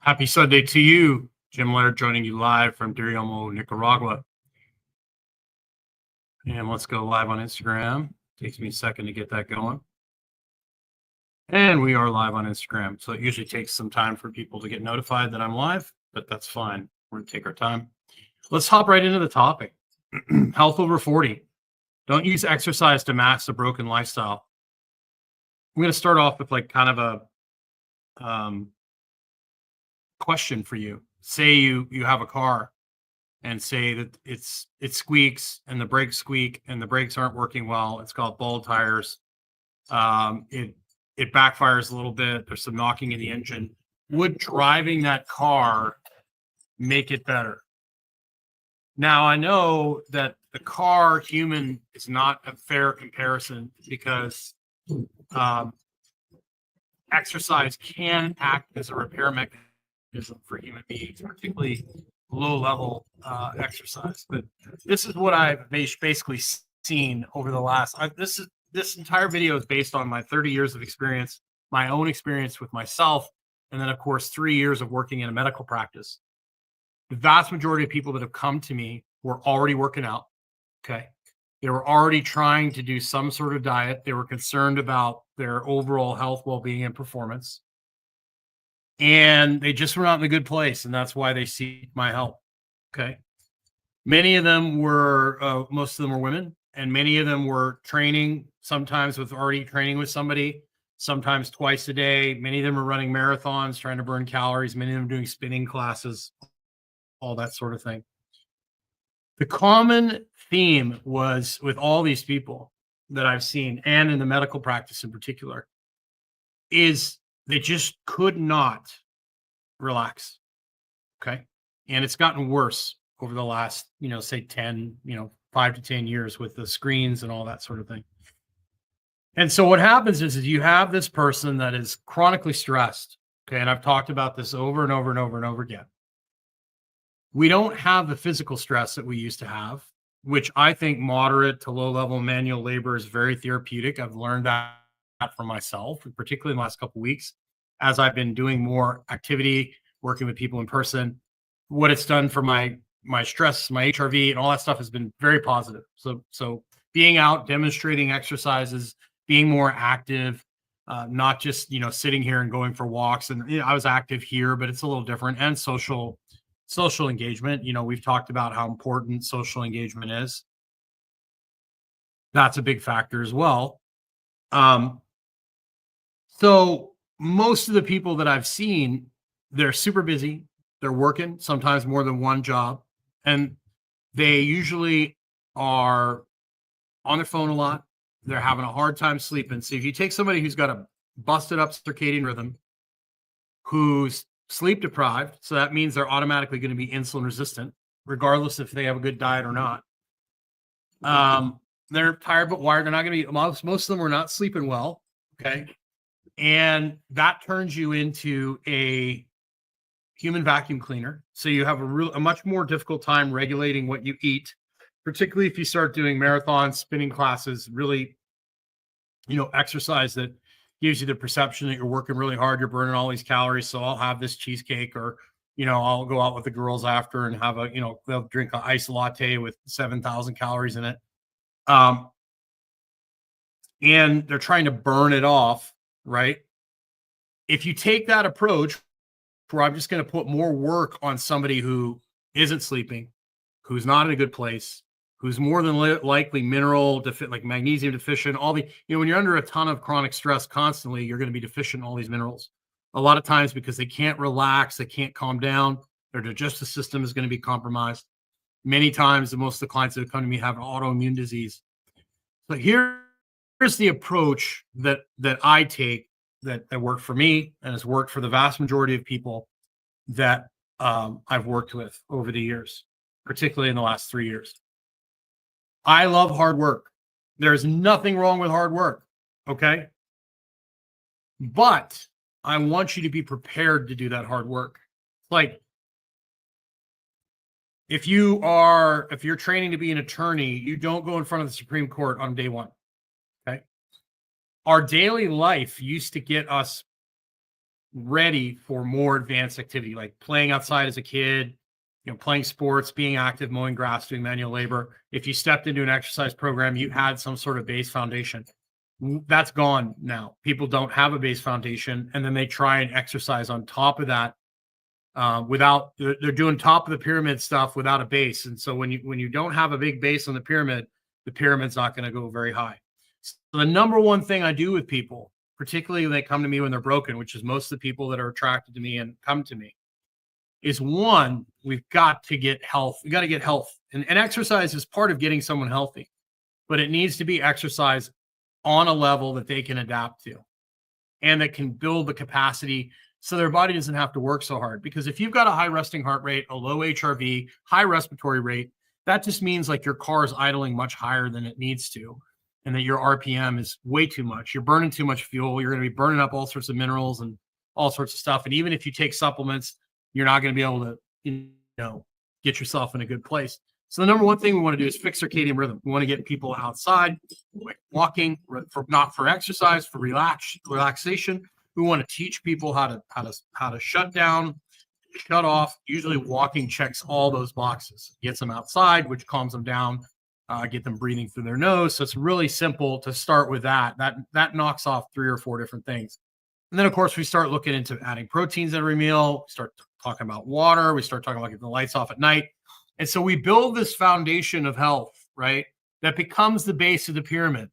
Happy Sunday to you. Jim Laird joining you live from Diriamo, Nicaragua. And let's go live on Instagram. Takes me a second to get that going. And we are live on Instagram. So it usually takes some time for people to get notified that I'm live, but that's fine. We're going to take our time. Let's hop right into the topic. Health over 40. Don't use exercise to mask a broken lifestyle. I'm going to start off with like kind of a question for you. Say you have a car and say that it squeaks and the brakes squeak and the brakes aren't working well. It's got bald tires. It backfires a little bit. There's some knocking in the engine. Would driving that car make it better? Now, I know that the car human is not a fair comparison because exercise can act as a repair mechanism for human beings, particularly low-level exercise. But this is what I've basically seen over the last. This entire video is based on my 30 years of experience, my own experience with myself, and then, of course, 3 years of working in a medical practice. The vast majority of people that have come to me were already working out. Okay. They were already trying to do some sort of diet. They were concerned about their overall health, well-being, and performance. And they just were not in a good place. And that's why they seek my help. Okay. Many of them were, most of them were women, and many of them were training, sometimes with already training with somebody, sometimes twice a day. Many of them are running marathons, trying to burn calories. Many of them doing spinning classes, all that sort of thing. The common theme was with all these people that I've seen, and in the medical practice in particular, is they just could not relax. Okay. And it's gotten worse over the last, say 10, 5 to 10 years with the screens and all that sort of thing. And so what happens is you have this person that is chronically stressed. Okay. And I've talked about this over and over and over and over again. We don't have the physical stress that we used to have, which I think moderate to low level manual labor is very therapeutic. I've learned that from myself, particularly in the last couple of weeks, as I've been doing more activity, working with people in person. What it's done for my stress, my HRV, and all that stuff has been very positive. So being out, demonstrating exercises, being more active, not just sitting here and going for walks. And I was active here, but it's a little different. And social engagement. We've talked about how important social engagement is. That's a big factor as well. So most of the people that I've seen, they're super busy. They're working, sometimes more than one job, and they usually are on their phone a lot. They're having a hard time sleeping. So if you take somebody who's got a busted up circadian rhythm, who's sleep deprived, so that means they're automatically going to be insulin resistant, regardless if they have a good diet or not. They're tired but wired. They're not going to be, most of them are not sleeping well. Okay. And that turns you into a human vacuum cleaner. So you have a much more difficult time regulating what you eat, particularly if you start doing marathons, spinning classes, really, exercise that gives you the perception that you're working really hard, you're burning all these calories. So I'll have this cheesecake, or, I'll go out with the girls after and have they'll drink an iced latte with 7,000 calories in it. And they're trying to burn it off, right? If you take that approach where I'm just going to put more work on somebody who isn't sleeping, who's not in a good place, who's more than likely mineral deficient, like magnesium deficient, all the, when you're under a ton of chronic stress constantly, you're going to be deficient in all these minerals. A lot of times because they can't relax, they can't calm down, their digestive system is going to be compromised. Many times, most of the clients that come to me have an autoimmune disease. So here's the approach that I take that worked for me and has worked for the vast majority of people that I've worked with over the years, particularly in the last 3 years. I love hard work. There's nothing wrong with hard work. Okay. But I want you to be prepared to do that hard work. Like if you're training to be an attorney, you don't go in front of the Supreme Court on day one. Okay. Our daily life used to get us ready for more advanced activity, like playing outside as a kid, playing sports, being active, mowing grass, doing manual labor. If you stepped into an exercise program, you had some sort of base foundation. That's gone now. People don't have a base foundation, and then they try and exercise on top of that without. They're doing top of the pyramid stuff without a base, and so when you don't have a big base on the pyramid's not going to go very high. So the number one thing I do with people, particularly when they come to me when they're broken, which is most of the people that are attracted to me and come to me, is one, we've got to get health. We got to get health. And exercise is part of getting someone healthy, but it needs to be exercise on a level that they can adapt to and that can build the capacity so their body doesn't have to work so hard. Because if you've got a high resting heart rate, a low HRV, high respiratory rate, that just means like your car is idling much higher than it needs to, and that your RPM is way too much. You're burning too much fuel. You're going to be burning up all sorts of minerals and all sorts of stuff. And even if you take supplements, you're not going to be able to, get yourself in a good place. So the number one thing we want to do is fix circadian rhythm. We want to get people outside, walking, not for exercise, for relaxation. We want to teach people how to shut down, shut off. Usually walking checks all those boxes, gets them outside, which calms them down, get them breathing through their nose. So it's really simple to start with that. That knocks off 3 or 4 different things. And then, of course, we start looking into adding proteins every meal. We start talking about water. We start talking about getting the lights off at night. And so we build this foundation of health, right, that becomes the base of the pyramid.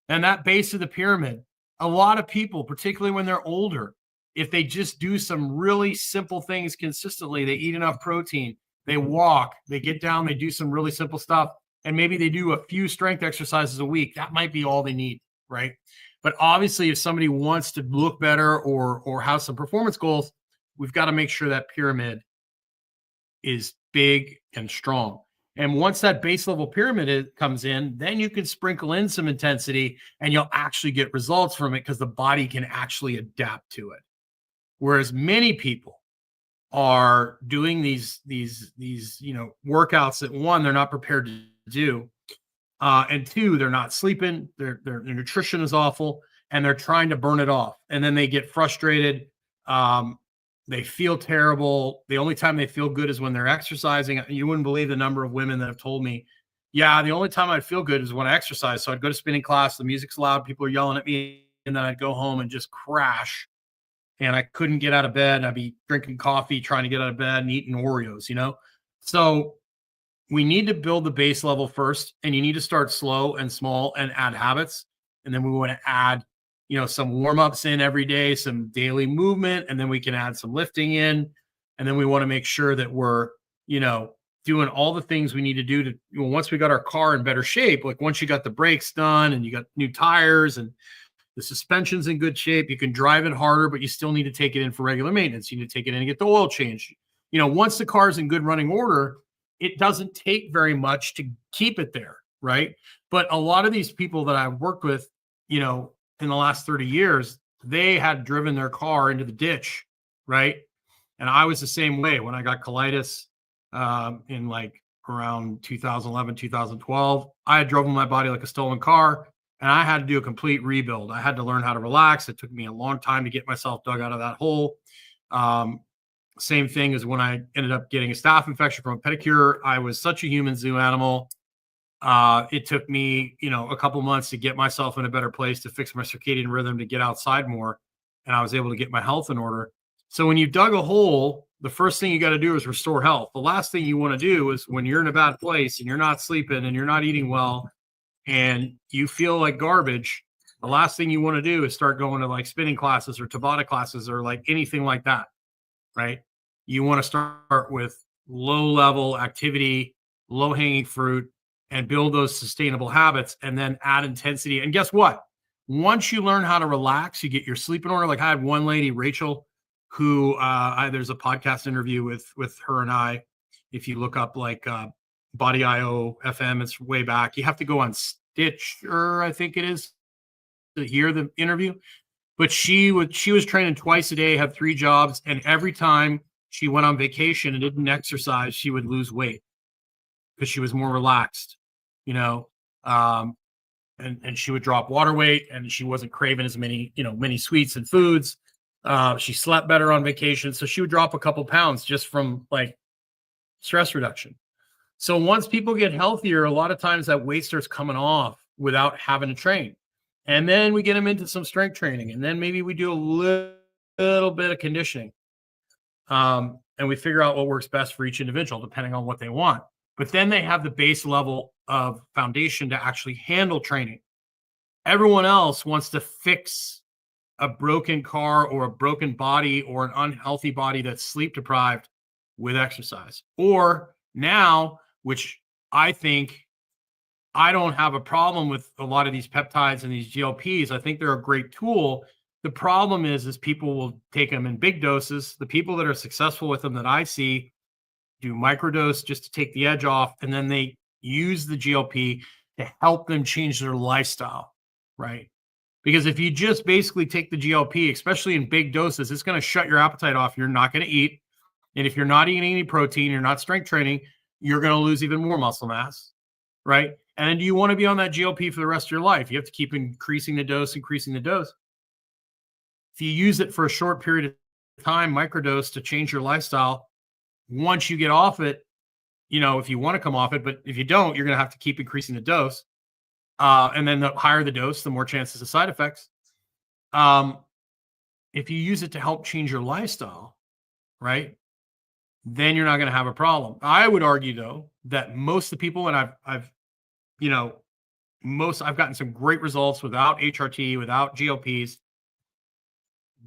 And that base of the pyramid, a lot of people, particularly when they're older, if they just do some really simple things consistently, they eat enough protein, they walk, they get down, they do some really simple stuff, and maybe they do a few strength exercises a week, that might be all they need, right? But obviously, if somebody wants to look better or have some performance goals, we've got to make sure that pyramid is big and strong. And once that base level pyramid comes in, then you can sprinkle in some intensity and you'll actually get results from it because the body can actually adapt to it. Whereas many people are doing these workouts that, one, they're not prepared to do. And 2, they're not sleeping. Their nutrition is awful, and they're trying to burn it off. And then they get frustrated. They feel terrible. The only time they feel good is when they're exercising. You wouldn't believe the number of women that have told me, yeah, the only time I'd feel good is when I exercise. So I'd go to spinning class, the music's loud, people are yelling at me, and then I'd go home and just crash. And I couldn't get out of bed. I'd be drinking coffee, trying to get out of bed and eating Oreos, So we need to build the base level first, and you need to start slow and small and add habits. And then we want to add, some warm-ups in every day, some daily movement, and then we can add some lifting in. And then we want to make sure that we're, doing all the things we need to do to, once we got our car in better shape, like once you got the brakes done and you got new tires and the suspension's in good shape, you can drive it harder, but you still need to take it in for regular maintenance. You need to take it in and get the oil changed. Once the car's in good running order, it doesn't take very much to keep it there, right? But a lot of these people that I've worked with, in the last 30 years, they had driven their car into the ditch, right? And I was the same way when I got colitis in like around 2011, 2012. I had driven my body like a stolen car, and I had to do a complete rebuild. I had to learn how to relax. It took me a long time to get myself dug out of that hole. Same thing as when I ended up getting a staph infection from a pedicure. I was such a human zoo animal. It took me, a couple months to get myself in a better place, to fix my circadian rhythm, to get outside more. And I was able to get my health in order. So when you dug a hole, the first thing you got to do is restore health. The last thing you want to do is, when you're in a bad place and you're not sleeping and you're not eating well and you feel like garbage, the last thing you want to do is start going to like spinning classes or Tabata classes or like anything like that, right? You want to start with low level activity, low hanging fruit, and build those sustainable habits, and then add intensity. And guess what? Once you learn how to relax, you get your sleep in order. Like I had one lady, Rachel, who there's a podcast interview with her and I. If you look up like Body IO FM, it's way back. You have to go on Stitcher, I think it is, to hear the interview. But she was training twice a day, had 3 jobs, and every time she went on vacation and didn't exercise, she would lose weight because she was more relaxed, and she would drop water weight, and she wasn't craving as many, many sweets and foods. She slept better on vacation. So she would drop a couple pounds just from like stress reduction. So once people get healthier, a lot of times that weight starts coming off without having to train. And then we get them into some strength training. And then maybe we do a little bit of conditioning. And we figure out what works best for each individual, depending on what they want. But then they have the base level of foundation to actually handle training. Everyone else wants to fix a broken car or a broken body or an unhealthy body that's sleep deprived with exercise. Or now, which I think I don't have a problem with a lot of these peptides and these GLPs. I think they're a great tool. The problem is people will take them in big doses. The people that are successful with them that I see do microdose just to take the edge off, and then they use the GLP to help them change their lifestyle, right? Because if you just basically take the GLP, especially in big doses, it's going to shut your appetite off. You're not going to eat. And if you're not eating any protein, you're not strength training, you're going to lose even more muscle mass, right? And do you want to be on that GLP for the rest of your life? You have to keep increasing the dose. If you use it for a short period of time, microdose, to change your lifestyle, once you get off it, if you want to come off it, but if you don't, you're going to have to keep increasing the dose. And then the higher the dose, the more chances of side effects. If you use it to help change your lifestyle, right, then you're not going to have a problem. I would argue, though, that most of the people, and I've gotten some great results without HRT, without GLPs.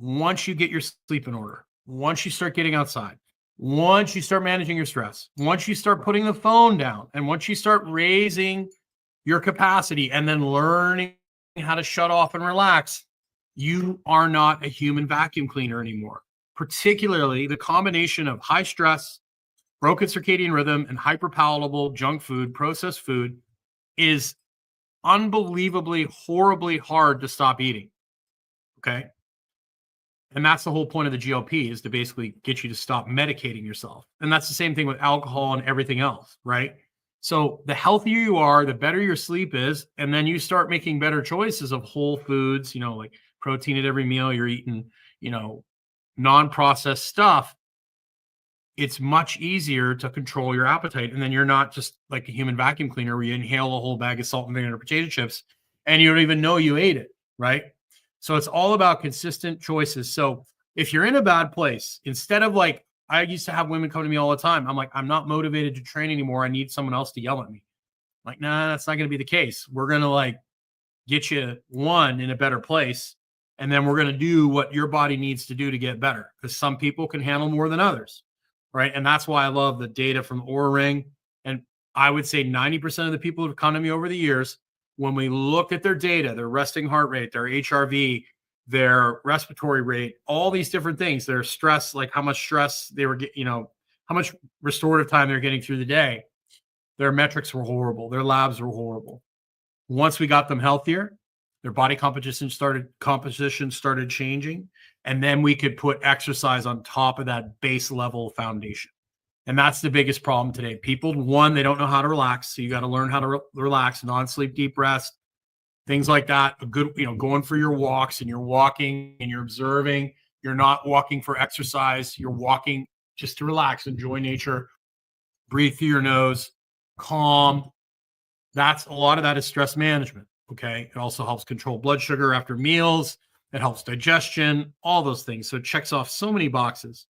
Once you get your sleep in order, once you start getting outside, once you start managing your stress, once you start putting the phone down, and once you start raising your capacity and then learning how to shut off and relax, you are not a human vacuum cleaner anymore. Particularly the combination of high stress, broken circadian rhythm, and hyperpalatable junk food, processed food is unbelievably, horribly hard to stop eating. Okay. And that's the whole point of the GLP, is to basically get you to stop medicating yourself. And that's the same thing with alcohol and everything else, right? So the healthier you are, the better your sleep is. And then you start making better choices of whole foods, like protein at every meal. You're eating, non-processed stuff. It's much easier to control your appetite. And then you're not just like a human vacuum cleaner where you inhale a whole bag of salt and vinegar potato chips and you don't even know you ate it, right? So it's all about consistent choices. So if you're in a bad place, instead of like, I used to have women come to me all the time. I'm like, I'm not motivated to train anymore. I need someone else to yell at me. I'm like, nah, that's not going to be the case. We're going to like get you in a better place. And then we're going to do what your body needs to do to get better. Because some people can handle more than others, right? And that's why I love the data from Oura Ring. And I would say 90% of the people who have come to me over the years, when we look at their data, their resting heart rate, their HRV, their respiratory rate, all these different things, their stress, like how much stress they were getting, how much restorative time they're getting through the day, their metrics were horrible. Their labs were horrible. Once we got them healthier, their body composition started changing. And then we could put exercise on top of that base level foundation. And that's the biggest problem today. People, one, they don't know how to relax. So you got to learn how to relax, non-sleep, deep rest, things like that. A good, going for your walks, and you're walking and you're observing. You're not walking for exercise. You're walking just to relax, enjoy nature, breathe through your nose, calm. A lot of that is stress management. Okay. It also helps control blood sugar after meals. It helps digestion, all those things. So it checks off so many boxes.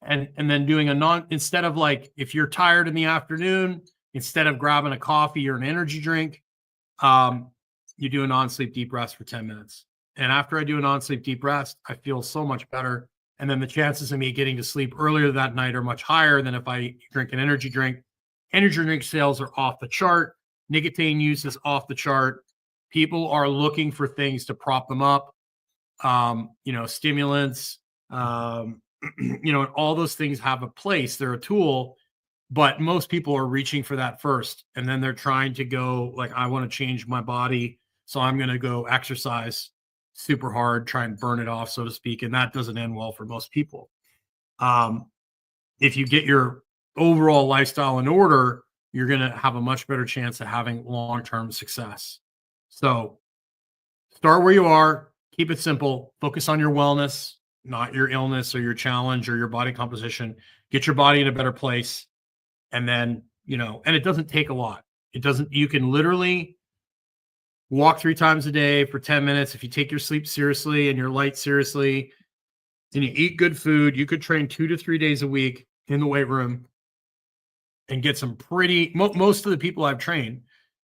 And then doing instead of like, if you're tired in the afternoon, instead of grabbing a coffee or an energy drink, you do a non-sleep deep rest for 10 minutes. And after I do a non-sleep deep rest, I feel so much better. And then the chances of me getting to sleep earlier that night are much higher than if I drink an energy drink. Energy drink sales are off the chart. Nicotine use is off the chart. People are looking for things to prop them up. Stimulants, and all those things have a place. They're a tool, but most people are reaching for that first. And then they're trying to go like, I want to change my body, so I'm going to go exercise super hard, try and burn it off, so to speak. And that doesn't end well for most people. If you get your overall lifestyle in order, you're going to have a much better chance of having long-term success. So start where you are, keep it simple. Focus on your wellness, not your illness or your challenge or your body composition. Get your body in a better place. And then, and it doesn't take a lot. You can literally walk 3 times a day for 10 minutes. If you take your sleep seriously and your light seriously and you eat good food, you could train 2 to 3 days a week in the weight room and get some most of the people I've trained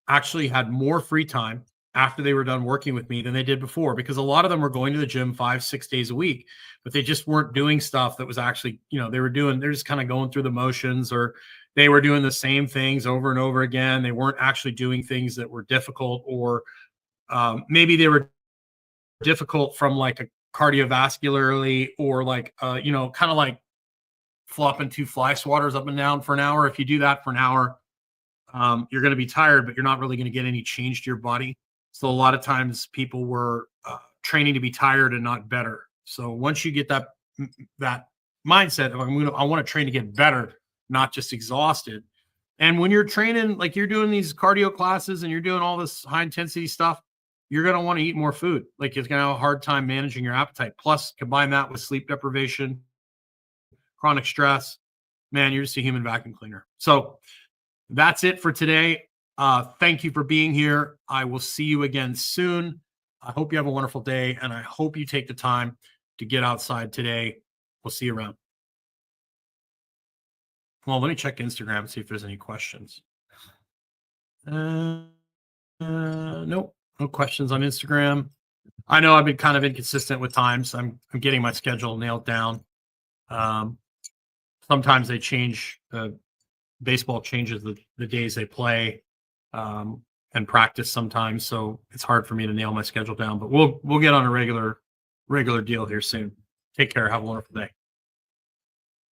actually had more free time after they were done working with me than they did before, because a lot of them were going to the gym 5-6 days a week, but they just weren't doing stuff that was actually, they're just kind of going through the motions, or they were doing the same things over and over again. They weren't actually doing things that were difficult, or maybe they were difficult from like a cardiovascularly, or like, kind of like flopping 2 fly swatters up and down for an hour. If you do that for an hour, you're going to be tired, but you're not really going to get any change to your body. So a lot of times people were training to be tired and not better. So once you get that mindset of I want to train to get better, not just exhausted. And when you're training, like you're doing these cardio classes and you're doing all this high intensity stuff, you're going to want to eat more food. Like you're going to have a hard time managing your appetite. Plus combine that with sleep deprivation, chronic stress, man, you're just a human vacuum cleaner. So that's it for today. Thank you for being here. I will see you again soon. I hope you have a wonderful day, and I hope you take the time to get outside today. We'll see you around. Well, let me check Instagram and see if there's any questions. Nope, no questions on Instagram. I know I've been kind of inconsistent with times. I'm getting my schedule nailed down. Sometimes they change. Baseball changes the days they play and practice sometimes, so it's hard for me to nail my schedule down. But we'll get on a regular deal here soon. Take care. Have a wonderful day.